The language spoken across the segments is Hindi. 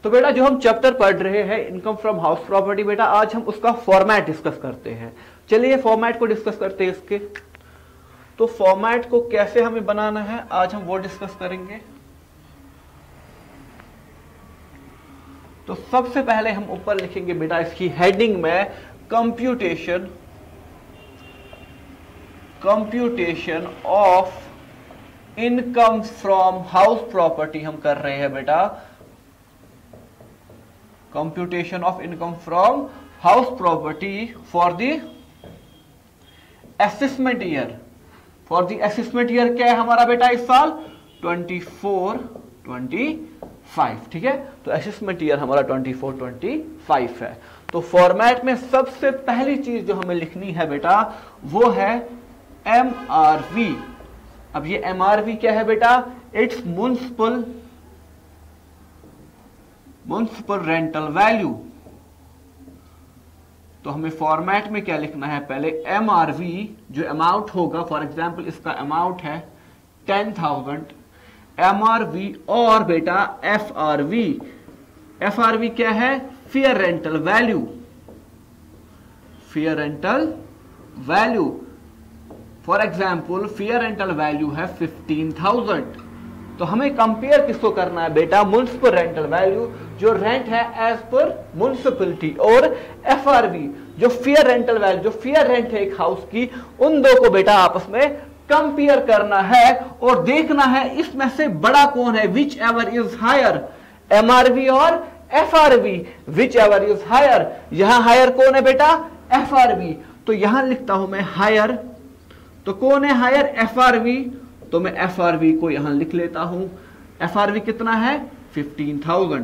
तो बेटा जो हम चैप्टर पढ़ रहे हैं इनकम फ्रॉम हाउस प्रॉपर्टी, बेटा आज हम उसका फॉर्मेट डिस्कस करते हैं। चलिए फॉर्मेट को डिस्कस करते हैं इसके। तो फॉर्मेट को कैसे हमें बनाना है आज हम वो डिस्कस करेंगे। तो सबसे पहले हम ऊपर लिखेंगे बेटा इसकी हेडिंग में computation of income from house property हम कर रहे हैं बेटा। Computation of income from house property for the assessment year. For the assessment year क्या है हमारा बेटा इस साल 24-25, ठीक है। तो असेसमेंट ईयर हमारा 24-25 है। तो फॉर्मेट में सबसे पहली चीज जो हमें लिखनी है बेटा वो है MRV। अब ये MRV क्या है बेटा? It's municipal rental value. तो हमें फॉर्मेट में क्या लिखना है पहले MRV जो अमाउंट होगा, फॉर एग्जांपल इसका अमाउंट है 10,000 MRV और बेटा FRV क्या है? Fair rental value. For example fair rental value है 15,000। तो हमें कंपेयर किसको करना है बेटा? म्युनिसिपल रेंटल वैल्यू जो रेंट है एज पर म्युनिसिपैलिटी, और FRV जो फेयर रेंटल वैल्यू जो फेयर रेंट है एक हाउस की, उन दो को बेटा आपस में कंपेयर करना है और देखना है इसमें से बड़ा कौन है, which ever is higher, MRV और FRV, which ever is higher. यहां हायर कौन है बेटा? FRV। तो यहां लिखता हूं मैं हायर, तो कौन है हायर? FRV। तो मैं FRV को यहां लिख लेता हूं। FRV कितना है? 15,000।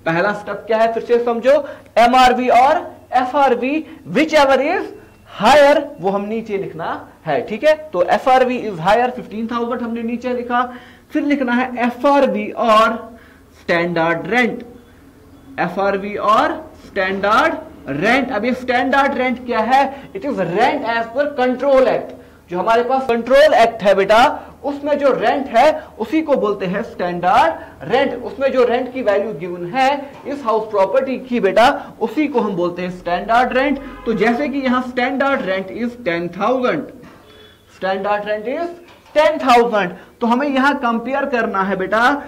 पहला स्टेप क्या है फिर से समझो, MRV और FRV which ever is higher वो हम नीचे लिखना है, ठीक है। तो FRV इज हायर 15,000 हमने नीचे लिखा। फिर लिखना है FRV और स्टैंडर्ड रेंट। FRV और स्टैंडर्ड रेंट। अब ये स्टैंडर्ड रेंट क्या है? It is rent as per control act. जो हमारे पास कंट्रोल एक्ट है बेटा उसमें जो रेंट है उसी को बोलते हैं स्टैंडर्ड रेंट। उसमें जो रेंट की वैल्यू गिवन है इस हाउस प्रॉपर्टी की बेटा उसी को हम बोलते हैं स्टैंडर्ड रेंट। तो जैसे कि यहां स्टैंडर्ड रेंट इज 10,000, तो हमें यहां कंपेयर करना है बेटा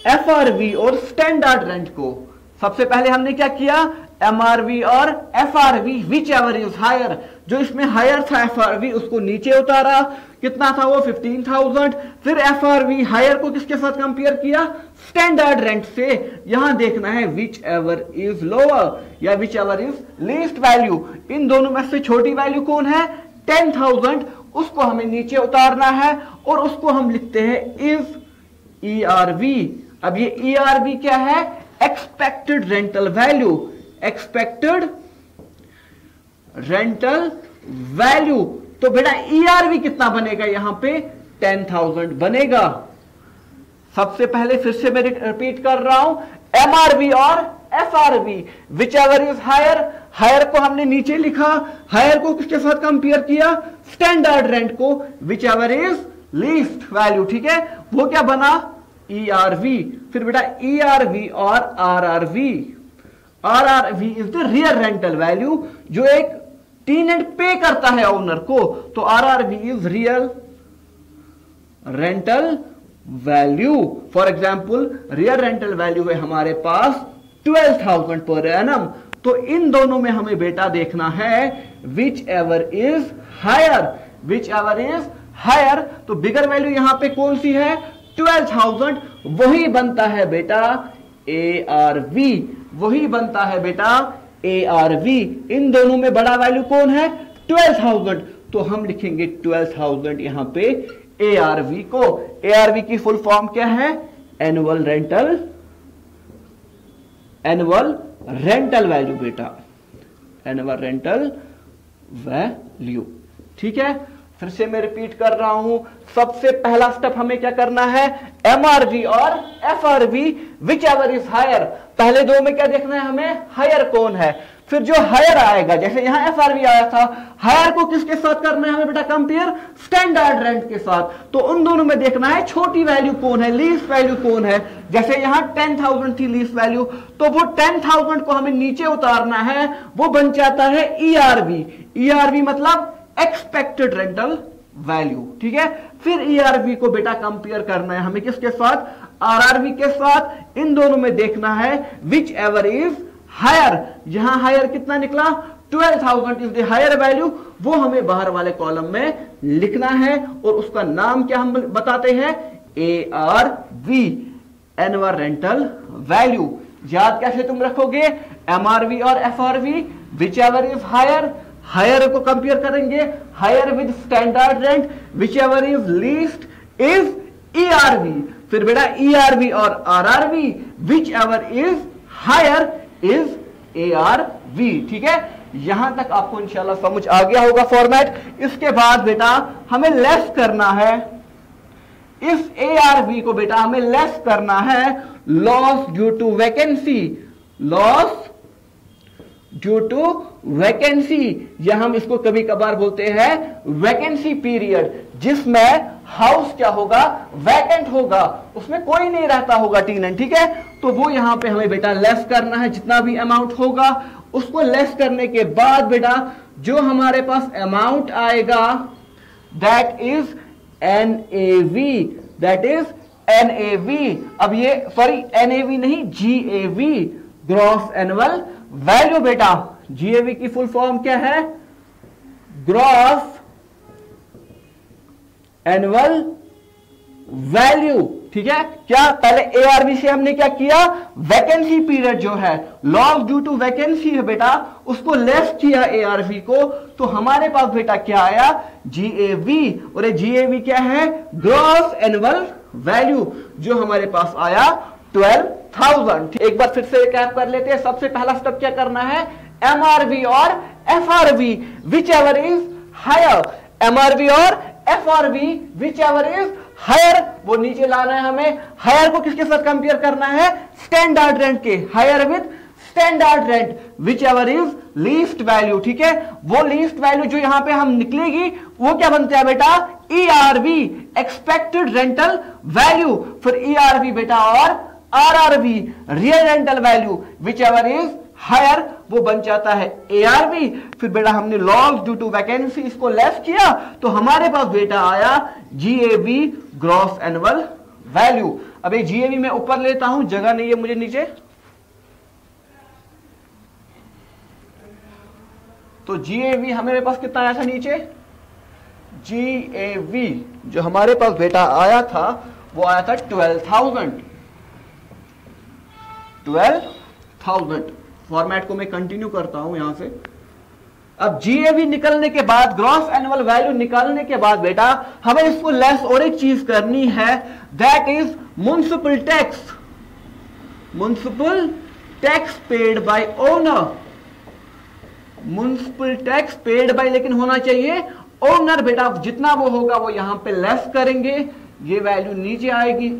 FRV और स्टैंडर्ड रेंट को। सबसे पहले हमने क्या किया? MRV और FRV which ever is higher. जो इसमें हायर था FRV उसको नीचे उतारा, कितना था वो? 15,000। फिर FRV हायर को किसके साथ कंपेयर किया? स्टैंडर्ड रेंट से। यहां देखना है विच एवर इज लोअर या which ever is least value. इन दोनों में से छोटी वैल्यू कौन है? 10,000। उसको हमें नीचे उतारना है और उसको हम लिखते हैं इज ERV। अब ये ERV क्या है? Expected rental value. Expected rental value. तो बेटा ERV कितना बनेगा यहां पे? 10,000 बनेगा। सबसे पहले फिर से मैं रिपीट कर रहा हूं, MRV और FRV which ever is higher. Higher को हमने नीचे लिखा, हायर को किसके साथ कंपेयर किया? स्टैंडर्ड रेंट को, which ever is least value, ठीक है। वो क्या बना? ERV। फिर बेटा ERV और RRV is the real rental value जो एक टेनेंट पे करता है ओनर को। तो RRV is real rental value. For example real rental value है हमारे पास 12,000 पर एनम। तो इन दोनों में हमें बेटा देखना है विच एवर इज हायर। तो बिगर वैल्यू यहां पे कौन सी है? 12,000। वही बनता है बेटा ARV। इन दोनों में बड़ा वैल्यू कौन है? 12,000। तो हम लिखेंगे 12,000 यहां पे ARV को। ARV की फुल फॉर्म क्या है? एनुअल रेंटल वैल्यू बेटा, एनुअल रेंटल वैल्यू, ठीक है। फिर से मैं रिपीट कर रहा हूं, सबसे पहला स्टेप हमें क्या करना है? MRV और FRV which ever is higher. पहले दो में क्या देखना है हमें? हायर कौन है। फिर जो हायर आएगा, जैसे यहां एफआरवी आया था, हायर को किसके साथ करना है हमें बेटा कंपेयर, स्टैंडर्ड रेंट के साथ। तो उन दोनों में देखना है छोटी वैल्यू कौन है, लीस्ट वैल्यू कौन है। जैसे यहां 10,000 थी लीस्ट वैल्यू, तो वो 10,000 को हमें नीचे उतारना है, वो बन जाता है ईआरवी। ईआरवी मतलब एक्सपेक्टेड रेंटल वैल्यू, ठीक है। फिर ईआरवी को बेटा कंपेयर करना है हमें किसके साथ, आरआरवी के साथ। इन दोनों में देखना है विच एवर इज हायर। यहां हायर कितना निकला, 12,000 इज द हायर वैल्यू, वो हमें बाहर वाले कॉलम में लिखना है और उसका नाम क्या हम बताते हैं, एआरवी, एनुअल रेंटल वैल्यू। याद कैसे तुम रखोगे, एमआरवी और FRV, which ever is higher, higher को कंपेयर करेंगे higher with standard rent, which ever is least is ERV. फिर बेटा ईआरवी और RRV, which ever is higher is ARV, ठीक है। यहां तक आपको इंशाल्लाह समझ आ गया होगा फॉर्मेट। इसके बाद बेटा हमें लेस करना है, इस एआरवी को बेटा हमें लेस करना है loss due to vacancy, loss due to vacancy, या हम इसको कभी कभार बोलते हैं वैकेंसी पीरियड, जिसमें हाउस क्या होगा, वैकेंट होगा, उसमें कोई नहीं रहता होगा टेनेंट, ठीक है। तो वो यहां पे हमें बेटा लेस करना है, जितना भी अमाउंट होगा उसको लेस करने के बाद बेटा जो हमारे पास अमाउंट आएगा that is NAV, that is NAV. अब ये सॉरी एनएवी नहीं, जीएवी, ग्रॉस एनुअल वैल्यू। बेटा जीएवी की फुल फॉर्म क्या है, ग्रॉस एनुअल वैल्यू, ठीक है। क्या पहले एआरवी से हमने क्या किया, वैकेंसी पीरियड जो है, लॉस ड्यू टू वैकेंसी है बेटा, उसको लेस किया एआरवी को, तो हमारे पास बेटा क्या आया, जीएवी। और ये जीएवी क्या है, ग्रॉस एनुअल वैल्यू, जो हमारे पास आया 12,000। एक बार फिर से कैप कर लेते हैं। सबसे पहला स्टेप क्या करना है, एमआरवी और FRV, which ever is higher, MRV और FRV which ever is higher, वो नीचे लाना है हमें। हायर को किसके साथ कंपेयर करना है, स्टैंडर्ड रेंट के, higher with standard rent, which ever is least value, ठीक है। वो लीस्ट वैल्यू जो यहां पे हम निकलेगी वो क्या बनता है बेटा, ईआरवी, एक्सपेक्टेड रेंटल वैल्यू। फिर ईआरवी बेटा और RRV, real rental value, which ever is higher, वो बन जाता है एआरवी। फिर बेटा हमने लॉस ड्यू टू वैकेंसी इसको लेस किया, तो हमारे पास बेटा आया जीएवी, ग्रॉस एनुअल वैल्यू। अब ये जीएवी मैं ऊपर लेता हूं, जगह नहीं है मुझे नीचे, तो जीएवी हमारे पास कितना आया था नीचे, जीएवी जो हमारे पास बेटा आया था वो आया था 12,000। फॉर्मेट को मैं कंटिन्यू करता हूं यहां से। अब जीएवी निकलने के बाद, ग्रॉस एनुअल वैल्यू निकालने के बाद बेटा हमें इसको लेस और एक चीज करनी है, that is municipal tax, municipal tax paid by owner, municipal tax paid by, लेकिन होना चाहिए ओनर। बेटा जितना वो होगा वो यहां पे लेस करेंगे, ये वैल्यू नीचे आएगी।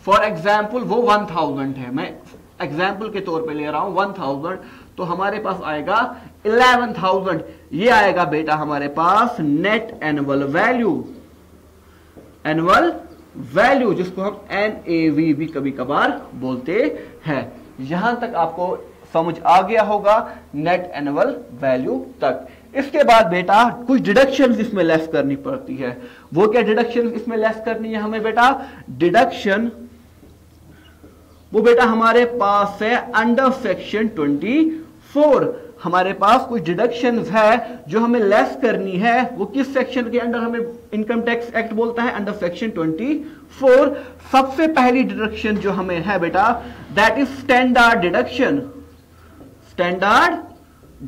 फॉर एग्जाम्पल वो 1000 है, मैं एग्जाम्पल के तौर पे ले रहा हूं 1000, तो हमारे पास आएगा 11,000। ये आएगा बेटा हमारे पास net annual value, annual value जिसको हम एनएवी भी कभी कभार बोलते हैं। यहां तक आपको समझ आ गया होगा नेट एनुअल वैल्यू तक। इसके बाद बेटा कुछ डिडक्शन इसमें लेस करनी पड़ती है। वो क्या डिडक्शन इसमें लेस करनी है हमें बेटा, डिडक्शन वो बेटा हमारे पास है अंडर सेक्शन 24। हमारे पास कुछ डिडक्शंस है जो हमें लेस करनी है। वो किस सेक्शन के अंडर हमें इनकम टैक्स एक्ट बोलता है, अंडर सेक्शन 24। सबसे पहली डिडक्शन जो हमें है बेटा that is standard deduction. Standard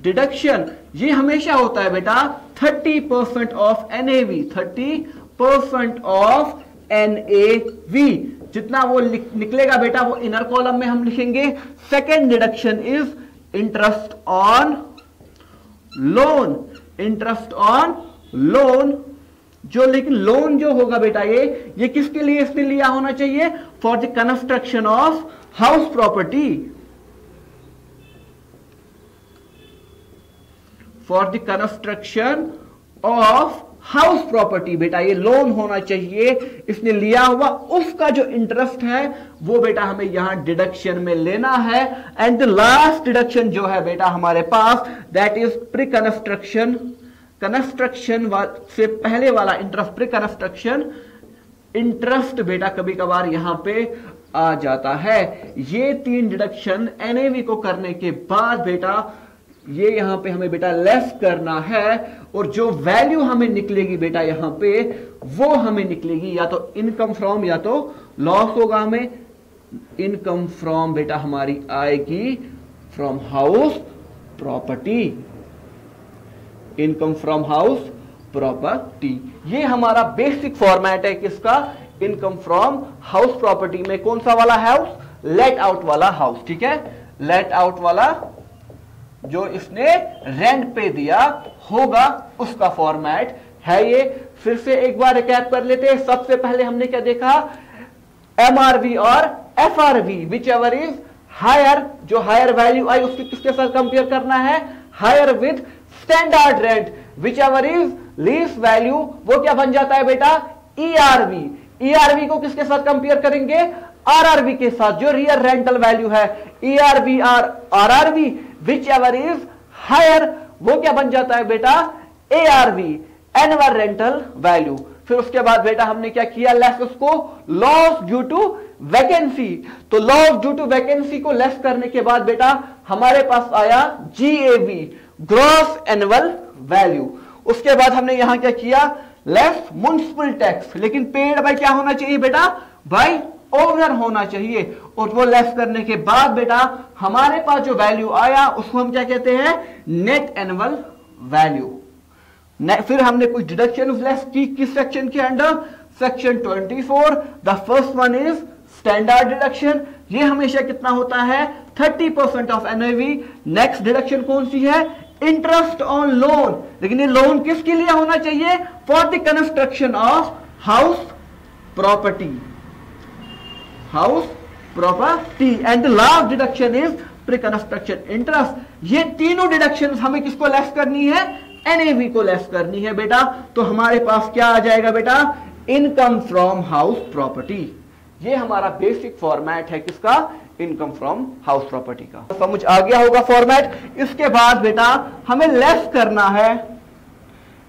deduction ये हमेशा होता है बेटा 30% ऑफ एनएवी, 30% ऑफ एनएवी। जितना वो निकलेगा बेटा वो इनर कॉलम में हम लिखेंगे। Second deduction is interest on loan, interest on loan जो, लेकिन लोन जो होगा बेटा ये किसके लिए इसने लिया होना चाहिए, for the construction of house property. For the construction of house property. बेटा ये लोन होना चाहिए, इसने लिया हुआ उसका जो इंटरेस्ट है वो बेटा हमें यहां डिडक्शन में लेना है। एंड द लास्ट डिडक्शन जो है बेटा हमारे पास that is pre construction, construction से पहले वाला इंटरेस्ट, प्री कंस्ट्रक्शन इंटरेस्ट बेटा कभी कभार यहां पे आ जाता है। ये 3 डिडक्शन एनएवी को करने के बाद बेटा ये यहां पे हमें बेटा लेस करना है और जो वैल्यू हमें निकलेगी बेटा यहां पे वो हमें निकलेगी या तो इनकम फ्रॉम या तो लॉस होगा। हमें इनकम फ्रॉम बेटा हमारी आएगी from house property, income from house property. ये हमारा बेसिक फॉर्मेट है किसका, इनकम फ्रॉम हाउस प्रॉपर्टी में कौन सा वाला हाउस, लेट आउट वाला हाउस। ठीक है, लेट आउट वाला जो इसने रेंट पे दिया होगा उसका फॉर्मेट है ये। फिर से एक बार रिकैप कर लेते हैं। सबसे पहले हमने क्या देखा, एमआरवी और FRV which ever is higher, जो हायर वैल्यू आई उसकी किसके साथ कंपेयर करना है, higher with standard rent, which ever is least value वो क्या बन जाता है बेटा, ईआरवी। ईआरवी को किसके साथ कंपेयर करेंगे, आरआरवी के साथ, जो रियल रेंटल वैल्यू है ईआरवी और RRV which ever is higher वो क्या बन जाता है बेटा, एआरवी, एनुअल रेंटल वैल्यू। फिर उसके बाद बेटा हमने क्या किया, लेस उसको लॉस ड्यू टू वैकेंसी। तो लॉस ड्यू टू वैकेंसी को लेस करने के बाद बेटा हमारे पास आया जीएवी, ग्रॉस एनुअल वैल्यू। उसके बाद हमने यहां क्या किया, लेस म्युनिसिपल टैक्स, लेकिन पेड बाय क्या होना चाहिए बेटा, बाय ओनर होना चाहिए। और वो लेस करने के बाद बेटा हमारे पास जो वैल्यू आया उसको हम क्या कहते हैं, नेट एनुअल वैल्यू। फिर हमने कुछ डिडक्शन लेस की किस सेक्शन के under, section 24। The first one is standard deduction, ये हमेशा कितना होता है, 30% ऑफ एनएवी। नेक्स्ट डिडक्शन कौन सी है, इंटरेस्ट ऑन लोन, लेकिन ये लोन किसके लिए होना चाहिए, for the construction of house property, house property. And last deduction is pre construction interest. ये तीनों डिडक्शन हमें किसको लेस करनी है, एनएवी को लेस करनी है बेटा। तो हमारे पास क्या आ जाएगा बेटा, इनकम फ्रॉम हाउस प्रॉपर्टी। ये हमारा बेसिक फॉर्मेट है किसका, इनकम फ्रॉम हाउस प्रॉपर्टी का। समझ आ गया होगा फॉर्मेट। इसके बाद बेटा हमें लेस करना है,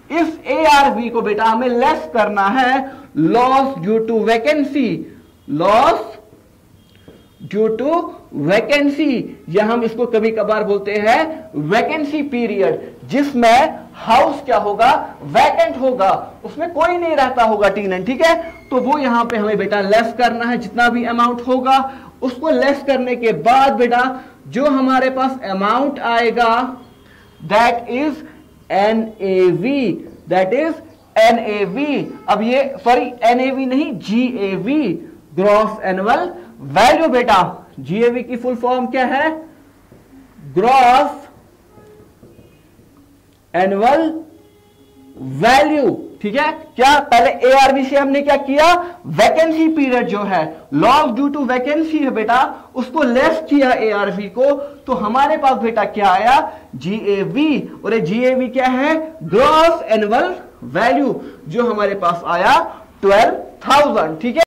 इस एआरवी को बेटा हमें लेस करना है loss due to vacancy, loss due to vacancy, या हम इसको कभी कभार बोलते हैं वैकेंसी पीरियड, जिसमें हाउस क्या होगा, वैकेंट होगा, उसमें कोई नहीं रहता होगा टेनेंट। ठीक है, तो वो यहां पे हमें बेटा लेस करना है, जितना भी अमाउंट होगा उसको लेस करने के बाद बेटा जो हमारे पास अमाउंट आएगा that is NAV, that is NAV. अब ये सॉरी एनएवी नहीं, जीएवी, ग्रॉस एनुअल वैल्यू। बेटा जीएवी की फुल फॉर्म क्या है, ग्रॉस एनुअल वैल्यू। ठीक है, क्या पहले एआरवी से हमने क्या किया, वैकेंसी पीरियड जो है, लॉस ड्यू टू वैकेंसी है बेटा, उसको लेस किया एआरवी को, तो हमारे पास बेटा क्या आया, जीएवी। और ये जीएवी क्या है, ग्रॉस एनुअल वैल्यू, जो हमारे पास आया 12,000। ठीक है।